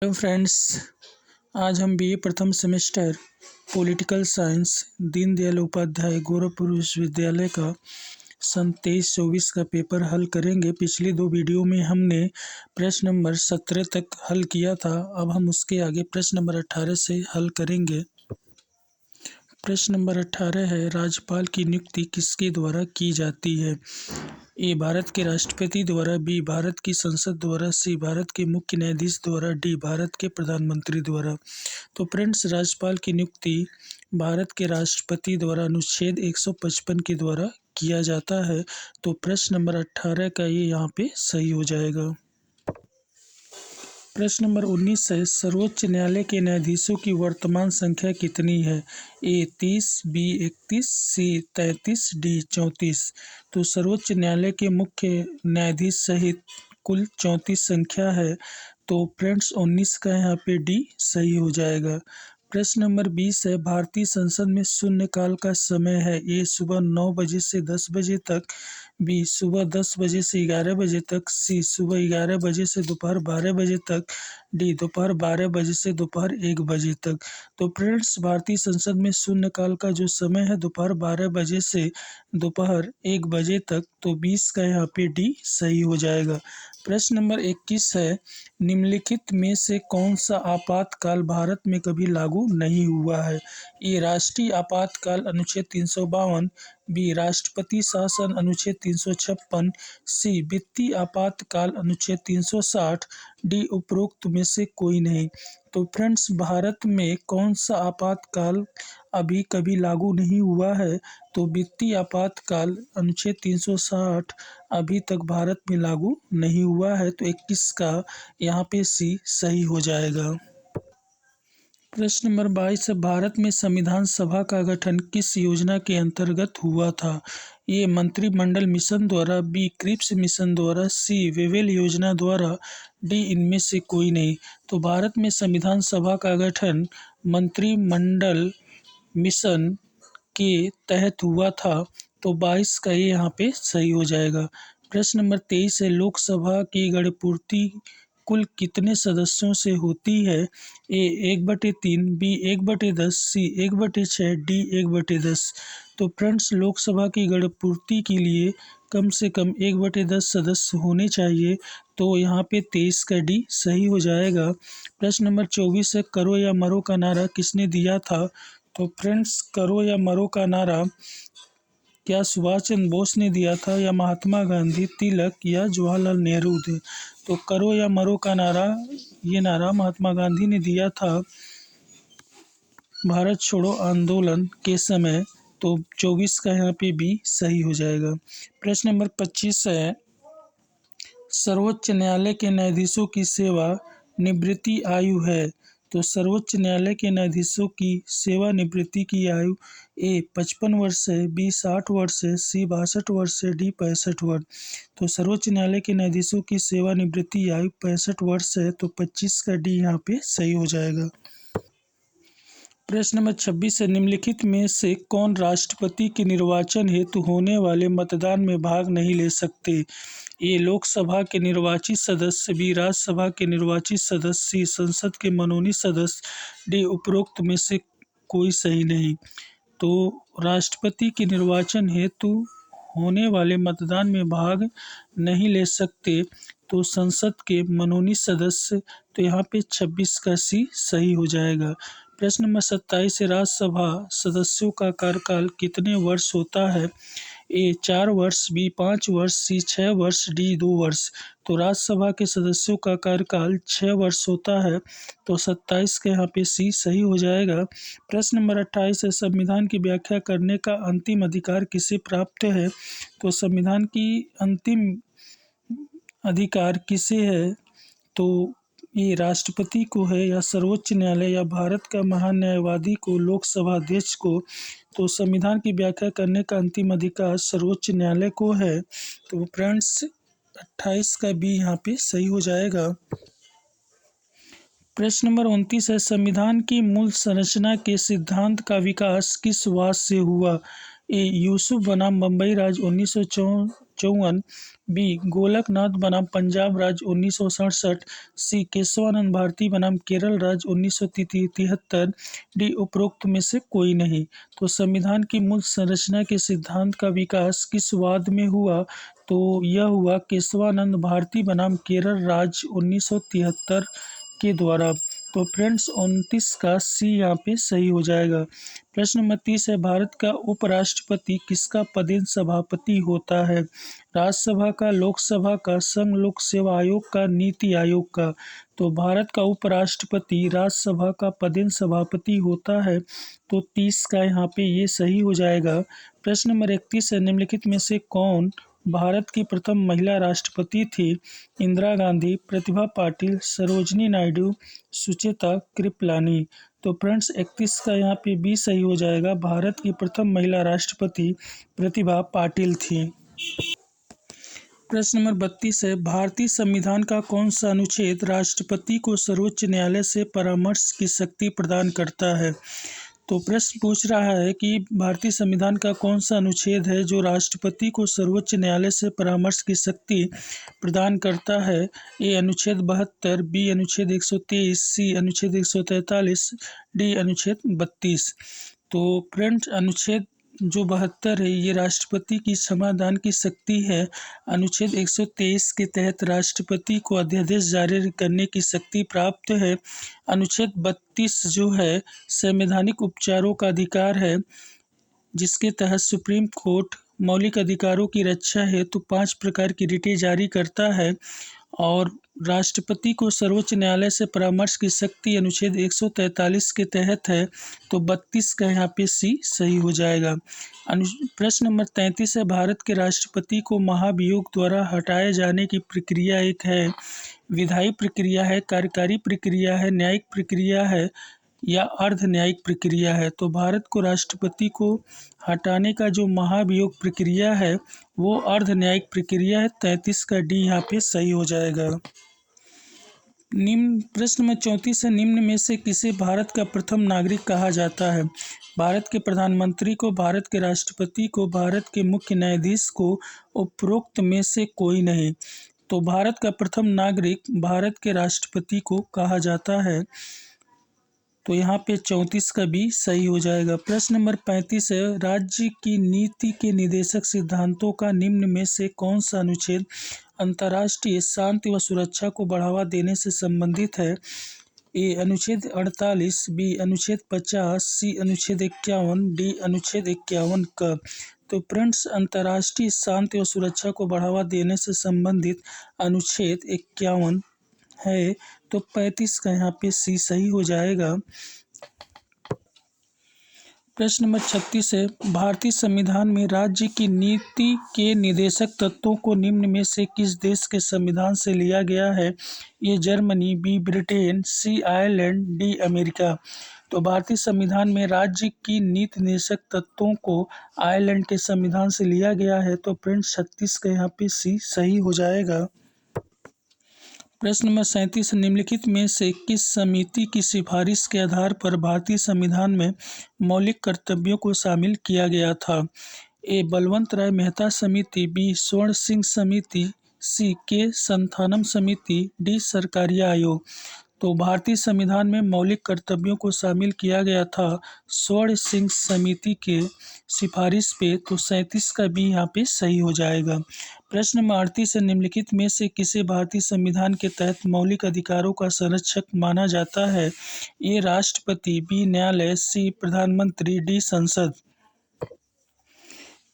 Hello friends, आज हम BA प्रथम semester political science Deendayal Upadhyay Gorakhpur विश्वविद्यालय का सन 23-24 का पेपर हल करेंगे। पिछली दो वीडियो में हमने प्रश्न नंबर 17 तक हल किया था। अब हम उसके आगे प्रश्न नंबर 18 से हल करेंगे। प्रश्न नंबर 18 है, राज्यपाल की नियुक्ति किसके द्वारा की जाती है? ए भारत के राष्ट्रपति द्वारा, बी भारत की संसद द्वारा, सी भारत के मुख्य न्यायाधीश द्वारा, डी भारत के प्रधानमंत्री द्वारा। तो फ्रेंड्स, राज्यपाल की नियुक्ति भारत के राष्ट्रपति द्वारा अनुच्छेद 155 के द्वारा किया जाता है। तो प्रश्न नंबर 18 का ये यहाँ पे सही हो जाएगा। प्रश्न नंबर 19 है, सर्वोच्च न्यायालय के न्यायाधीशों की वर्तमान संख्या कितनी है? ए 30, बी 31, सी 33, डी 34। तो सर्वोच्च न्यायालय के मुख्य न्यायाधीश सहित कुल 34 संख्या है। तो फ्रेंड्स 19 का यहाँ पे डी सही हो जाएगा। प्रश्न नंबर 20 है, भारतीय संसद में शून्यकाल का समय है? ए सुबह 9 बजे से 10 बजे तक, बी सुबह 10 बजे से 11 बजे तक, सी सुबह 11 बजे से दोपहर 12 बजे तक, डी दोपहर 12 बजे से दोपहर 1 बजे तक। तो फ्रेंड्स, भारतीय संसद में शून्यकाल का जो समय है दोपहर 12 बजे से दोपहर 1 बजे तक। तो 20 का यहाँ पे डी सही हो जाएगा। प्रश्न नंबर 21 है, निम्नलिखित में से कौन सा आपातकाल भारत में कभी लागू नहीं हुआ है? ए राष्ट्रीय आपातकाल अनुच्छेद 352, बी राष्ट्रपति शासन अनुच्छेद 356, सी वित्तीय आपातकाल अनुच्छेद 360, डी उपरोक्त में से कोई नहीं। तो फ्रेंड्स, भारत में कौन सा आपातकाल अभी कभी लागू नहीं हुआ है? तो वित्तीय आपातकाल अनुच्छेद 360 अभी तक भारत में लागू नहीं हुआ है। तो 21 का यहाँ पे सी सही हो जाएगा। प्रश्न नंबर 22 है, भारत में संविधान सभा का गठन किस योजना के अंतर्गत हुआ था? ए मंत्रिमंडल मिशन द्वारा, बी क्रिप्स मिशन द्वारा, सी वेवेल योजना द्वारा, डी इनमें से कोई नहीं। तो भारत में संविधान सभा का गठन मंत्रिमंडल मिशन के तहत हुआ था। तो 22 का ये यहाँ पे सही हो जाएगा। प्रश्न नंबर 23 है, लोकसभा की गणपूर्ति कुल कितने सदस्यों से होती है? ए 1/3, बी 1/10, सी 1/6, डी 1/10। तो फ्रेंड्स, लोकसभा की गणपूर्ति के लिए कम से कम 1/10 सदस्य होने चाहिए। तो यहाँ पे 23 का डी सही हो जाएगा। प्रश्न नंबर 24 है, करो या मरो का नारा किसने दिया था? तो फ्रेंड्स, करो या मरो का नारा क्या सुभाष चंद्र बोस ने दिया था, या महात्मा गांधी, तिलक या जवाहरलाल नेहरू थे? तो करो या मरो का नारा, ये नारा महात्मा गांधी ने दिया था भारत छोड़ो आंदोलन के समय। तो 24 का यहाँ पे बी सही हो जाएगा। प्रश्न नंबर 25 है, सर्वोच्च न्यायालय के न्यायाधीशों की सेवा निवृत्ति आयु है? तो सर्वोच्च न्यायालय के न्यायाधीशों की सेवानिवृत्ति की आयु ए 55 वर्ष है, बी 60 वर्ष है, सी 62 वर्ष है, डी 65 वर्ष। तो सर्वोच्च न्यायालय के न्यायाधीशों की सेवानिवृत्ति आयु 65 वर्ष है। तो 25 का डी यहाँ पे सही हो जाएगा। प्रश्न नंबर 26 है, निम्नलिखित में से कौन राष्ट्रपति के निर्वाचन हेतु होने वाले मतदान में भाग नहीं ले सकते? ए लोकसभा के निर्वाचित सदस्य, बी राज्यसभा के निर्वाचित सदस्य, सी संसद के मनोनीत सदस्य, डी उपरोक्त में से कोई सही नहीं। तो राष्ट्रपति के निर्वाचन हेतु होने वाले मतदान में भाग नहीं ले सकते तो संसद के मनोनीत सदस्य। तो यहाँ पे 26 का सी सही हो जाएगा। प्रश्न नंबर 27 है, राज्यसभा सदस्यों का कार्यकाल कितने वर्ष होता है? ए 4 वर्ष, बी 5 वर्ष, सी 6 वर्ष, डी 2 वर्ष। तो राज्यसभा के सदस्यों का कार्यकाल 6 वर्ष होता है। तो 27 के यहाँ पे सी सही हो जाएगा। प्रश्न नंबर 28 है, संविधान की व्याख्या करने का अंतिम अधिकार किसे प्राप्त है? तो संविधान की अंतिम अधिकार किसे है? तो ये राष्ट्रपति को है, या सर्वोच्च न्यायालय, या भारत का महान न्यायवादी को, लोकसभा अध्यक्ष को? तो संविधान की व्याख्या करने का अंतिम अधिकार सर्वोच्च न्यायालय को है। तो फ्रेंड्स, 28 का बी यहाँ पे सही हो जाएगा। प्रश्न नंबर 29 है, संविधान की मूल संरचना के सिद्धांत का विकास किस वाद से हुआ? ए यूसुफ बनाम बम्बई राज्य 1954, बी गोलकनाथ बनाम पंजाब राज्य 1967, सी केशवानंद भारती बनाम केरल राज्य 1973, डी उपरोक्त में से कोई नहीं। तो संविधान की मूल संरचना के सिद्धांत का विकास किस वाद में हुआ? तो यह हुआ केशवानंद भारती बनाम केरल राज्य 1973 के द्वारा। तो फ्रेंड्स 29 का सी यहाँ पे सही हो जाएगा। प्रश्न नंबर 30 है, भारत का उपराष्ट्रपति किसका पदेन सभापति होता है? राज्यसभा का, लोकसभा का, संघ लोक सेवा आयोग का, नीति आयोग का? तो भारत का उपराष्ट्रपति राज्यसभा का पदेन सभापति होता है। तो 30 का यहाँ पे ये सही हो जाएगा। प्रश्न नंबर 31 है, निम्नलिखित में से कौन भारत की प्रथम महिला राष्ट्रपति थी? इंदिरा गांधी, प्रतिभा पाटिल, सरोजनी नायडू, सुचेता कृपलानी? तो फ्रेंड्स 31 का यहाँ पे बी सही हो जाएगा। भारत की प्रथम महिला राष्ट्रपति प्रतिभा पाटिल थी। प्रश्न नंबर 32 है, भारतीय संविधान का कौन सा अनुच्छेद राष्ट्रपति को सर्वोच्च न्यायालय से परामर्श की शक्ति प्रदान करता है? तो प्रश्न पूछ रहा है कि भारतीय संविधान का कौन सा अनुच्छेद है जो राष्ट्रपति को सर्वोच्च न्यायालय से परामर्श की शक्ति प्रदान करता है? ए अनुच्छेद 72, बी अनुच्छेद 123, सी अनुच्छेद 143, डी अनुच्छेद 32। तो फ्रेंड्स अनुच्छेद जो 72 है ये राष्ट्रपति की क्षमादान की शक्ति है। अनुच्छेद 123 के तहत राष्ट्रपति को अध्यादेश जारी करने की शक्ति प्राप्त है। अनुच्छेद 32 जो है संवैधानिक उपचारों का अधिकार है, जिसके तहत सुप्रीम कोर्ट मौलिक अधिकारों की रक्षा हेतु 5 प्रकार की रिटें जारी करता है। और राष्ट्रपति को सर्वोच्च न्यायालय से परामर्श की शक्ति अनुच्छेद 143 के तहत है। तो 32 का यहाँ पे सी सही हो जाएगा। प्रश्न नंबर 33 है, भारत के राष्ट्रपति को महाभियोग द्वारा हटाए जाने की प्रक्रिया एक है, विधायी प्रक्रिया है, कार्यकारी प्रक्रिया है, न्यायिक प्रक्रिया है या अर्ध न्यायिक प्रक्रिया है? तो भारत को राष्ट्रपति को हटाने का जो महाभियोग प्रक्रिया है वो अर्ध न्यायिक प्रक्रिया है। 33 का डी यहाँ पे सही हो जाएगा। निम्न प्रश्न में 34 है, निम्न में से किसे भारत का प्रथम नागरिक कहा जाता है? भारत के प्रधानमंत्री को, भारत के राष्ट्रपति को, भारत के मुख्य न्यायाधीश को, उपरोक्त में से कोई नहीं। तो भारत का प्रथम नागरिक भारत के राष्ट्रपति को कहा जाता है। तो यहाँ पे 34 का भी सही हो जाएगा। प्रश्न नंबर 35 है, राज्य की नीति के निदेशक सिद्धांतों का निम्न में से कौन सा अनुच्छेद अंतर्राष्ट्रीय शांति व सुरक्षा को बढ़ावा देने से संबंधित है? ए अनुच्छेद 48, बी अनुच्छेद 50, सी अनुच्छेद 51, डी अनुच्छेद 51 का? तो फ्रेंड्स अंतर्राष्ट्रीय शांति व सुरक्षा को बढ़ावा देने से संबंधित अनुच्छेद 51 है। तो 35 का यहाँ पे सी सही हो जाएगा। प्रश्न नंबर 36 है, भारतीय संविधान में राज्य की नीति के निदेशक तत्वों को निम्न में से किस देश के संविधान से लिया गया है? ये जर्मनी, बी ब्रिटेन, सी आयरलैंड, डी अमेरिका? तो भारतीय संविधान में राज्य की नीति निदेशक तत्वों को आयरलैंड के संविधान से लिया गया है। तो फ्रेंड्स 36 का यहाँ पे सी सही हो जाएगा। प्रश्न नंबर 37, निम्नलिखित में से किस समिति की सिफारिश के आधार पर भारतीय संविधान में मौलिक कर्तव्यों को शामिल किया गया था? ए बलवंत राय मेहता समिति, बी स्वर्ण सिंह समिति, सी के संथानम समिति, डी सरकारी आयोग? तो भारतीय संविधान में मौलिक कर्तव्यों को शामिल किया गया था स्वर्ण सिंह समिति के सिफारिश पे। तो 37 का भी यहाँ पे सही हो जाएगा। प्रश्न नंबर 38 है, निम्नलिखित में से किसे भारतीय संविधान के तहत मौलिक अधिकारों का संरक्षक माना जाता है? ए राष्ट्रपति, बी न्यायालय, सी प्रधानमंत्री, डी संसद?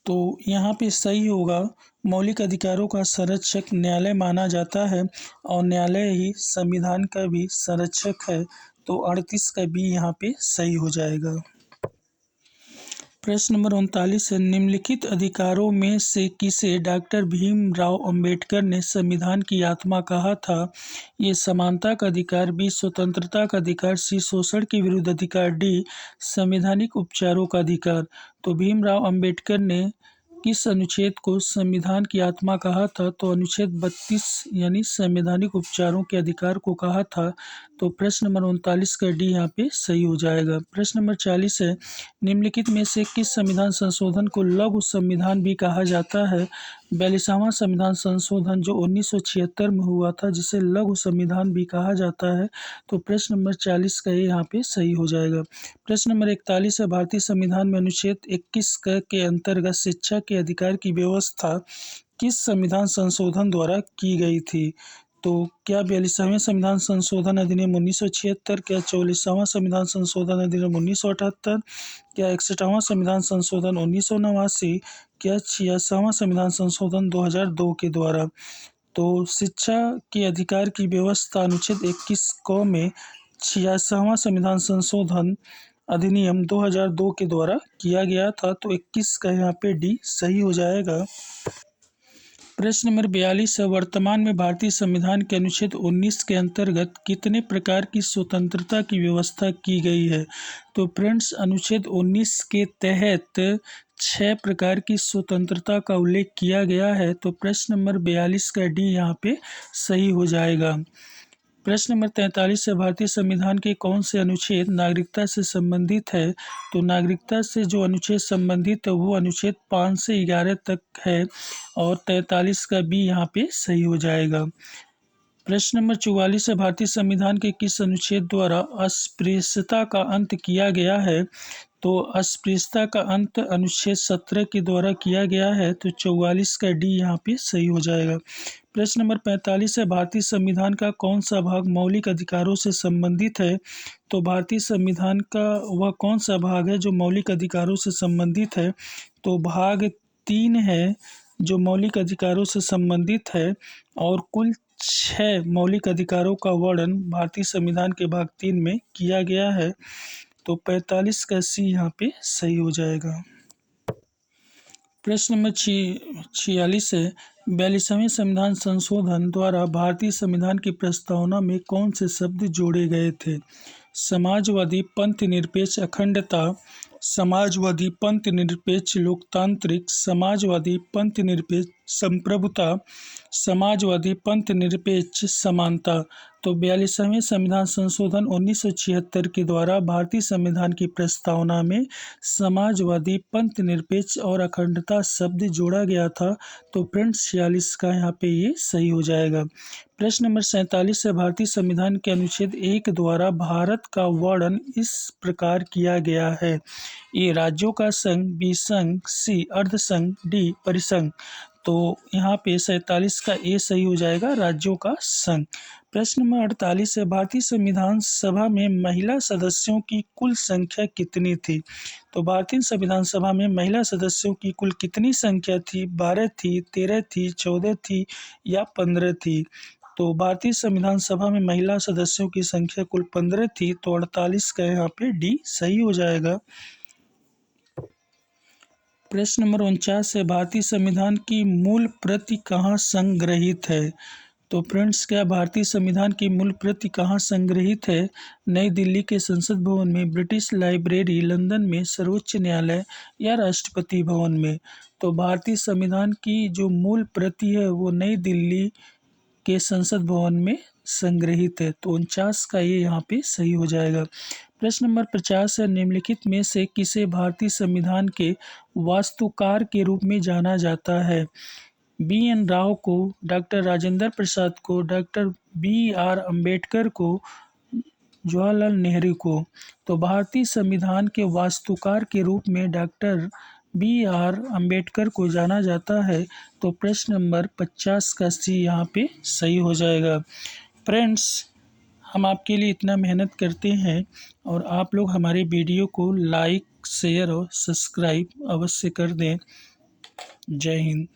तो यहाँ पे सही होगा, मौलिक अधिकारों का संरक्षक न्यायालय माना जाता है और न्यायालय ही संविधान का भी संरक्षक है। तो 38 का भी यहाँ पे सही हो जाएगा। प्रश्न नंबर 39 है, निम्नलिखित अधिकारों में से किसे डॉक्टर भीमराव अंबेडकर ने संविधान की आत्मा कहा था? ये समानता का अधिकार, बी स्वतंत्रता का अधिकार, सी शोषण के विरुद्ध अधिकार, डी संवैधानिक उपचारों का अधिकार? तो भीमराव अंबेडकर ने किस अनुच्छेद को संविधान की आत्मा कहा था? तो अनुच्छेद 32 यानी संवैधानिक उपचारों के अधिकार को कहा था। तो प्रश्न नंबर 39 का डी यहाँ पे सही हो जाएगा। प्रश्न नंबर 40 है, निम्नलिखित में से किस संविधान संशोधन को लघु संविधान भी कहा जाता है? 42वां संविधान संशोधन जो 1976 में हुआ था, जिसे लघु संविधान भी कहा जाता है। तो प्रश्न नंबर 40 का ये यहाँ पे सही हो जाएगा। प्रश्न नंबर 41 है, भारतीय संविधान में अनुच्छेद 21 के अंतर्गत शिक्षा के अधिकार की व्यवस्था किस संविधान संशोधन द्वारा की गई थी? तो क्या 42वें संविधान संशोधन अधिनियम 1976, क्या 44वां संविधान संशोधन अधिनियम 1978, क्या 61वां संविधान संशोधन 1989, क्या 86वां संविधान संशोधन 2002 के द्वारा? तो शिक्षा के अधिकार की व्यवस्था अनुच्छेद 21 क में 86वां संविधान संशोधन अधिनियम 2002 के द्वारा किया गया था। तो 21 का यहाँ पे डी सही हो जाएगा। प्रश्न नंबर 42 है, वर्तमान में भारतीय संविधान के अनुच्छेद 19 के अंतर्गत कितने प्रकार की स्वतंत्रता की व्यवस्था की गई है? तो फ्रेंड्स, अनुच्छेद 19 के तहत 6 प्रकार की स्वतंत्रता का उल्लेख किया गया है। तो प्रश्न नंबर 42 का डी यहाँ पे सही हो जाएगा। प्रश्न नंबर 43 है, भारतीय संविधान के कौन से अनुच्छेद नागरिकता से संबंधित है? तो नागरिकता से जो अनुच्छेद संबंधित है वो अनुच्छेद 5 से 11 तक है, और 43 का बी यहाँ पे सही हो जाएगा। प्रश्न नंबर 44 है, भारतीय संविधान के किस अनुच्छेद द्वारा अस्पृश्यता का अंत किया गया है? तो अस्पृश्यता का अंत अनुच्छेद 17 के द्वारा किया गया है। तो 44 का डी यहाँ पे सही हो जाएगा। प्रश्न नंबर 45 है, भारतीय संविधान का कौन सा भाग मौलिक अधिकारों से संबंधित है? तो भारतीय संविधान का वह कौन सा भाग है जो मौलिक अधिकारों से संबंधित है? तो भाग 3 है जो मौलिक अधिकारों से संबंधित है, और कुल 6 मौलिक अधिकारों का वर्णन भारतीय संविधान के भाग 3 में किया गया है। तो 45 का सी यहाँ पे सही हो जाएगा। प्रश्न नंबर 46 है, 42वें संविधान संशोधन द्वारा भारतीय संविधान की प्रस्तावना में कौन से शब्द जोड़े गए थे? समाजवादी, पंथ निरपेक्ष अखंडता, समाजवादी पंथ निरपेक्ष लोकतांत्रिक, समाजवादी पंथ निरपेक्ष संप्रभुता, समाजवादी पंथ निरपेक्ष समानता। तो 42वें संविधान संशोधन 1976 के द्वारा भारतीय संविधान की प्रस्तावना में समाजवादी पंथ निरपेक्ष और अखंडता शब्द जोड़ा गया था। तो फ्रेंड्स, 46 का यहाँ पे ये सही हो जाएगा। प्रश्न नंबर 47 है, भारतीय संविधान के अनुच्छेद 1 द्वारा भारत का वर्णन इस प्रकार किया गया है। ए राज्यों का संघ, बी संघ, सी अर्धसंघ, डी परिसंघ। तो यहाँ पे 47 का ए सही हो जाएगा, राज्यों का संघ। प्रश्न नंबर 48 है, भारतीय संविधान सभा में महिला सदस्यों की कुल संख्या कितनी थी? तो भारतीय संविधान सभा में महिला सदस्यों की कुल कितनी संख्या थी? 12 थी, 13 थी, 14 थी या 15 थी? तो भारतीय संविधान सभा में महिला सदस्यों की संख्या कुल 15 थी। तो 48 का यहाँ पे डी सही हो जाएगा। प्रश्न नंबर 49 है, भारतीय संविधान की मूल प्रति कहाँ संग्रहित है? तो फ्रेंड्स, क्या भारतीय संविधान की मूल प्रति कहाँ संग्रहित है? नई दिल्ली के संसद भवन में, ब्रिटिश लाइब्रेरी लंदन में, सर्वोच्च न्यायालय या राष्ट्रपति भवन में? तो भारतीय संविधान की जो मूल प्रति है वो नई दिल्ली के संसद भवन में संग्रहित है। तो 49 का ये यहाँ पे सही हो जाएगा। प्रश्न नंबर 50 है, निम्नलिखित में से किसे भारतीय संविधान के वास्तुकार के रूप में जाना जाता है? बी.एन. राव को, डॉक्टर राजेंद्र प्रसाद को, डॉक्टर बी.आर. अम्बेडकर को, जवाहरलाल नेहरू को? तो भारतीय संविधान के वास्तुकार के रूप में डॉक्टर बी.आर. अम्बेडकर को जाना जाता है। तो प्रश्न नंबर 50 का सी यहाँ पे सही हो जाएगा। फ्रेंड्स, हम आपके लिए इतना मेहनत करते हैं, और आप लोग हमारे वीडियो को लाइक, शेयर और सब्सक्राइब अवश्य कर दें। जय हिंद।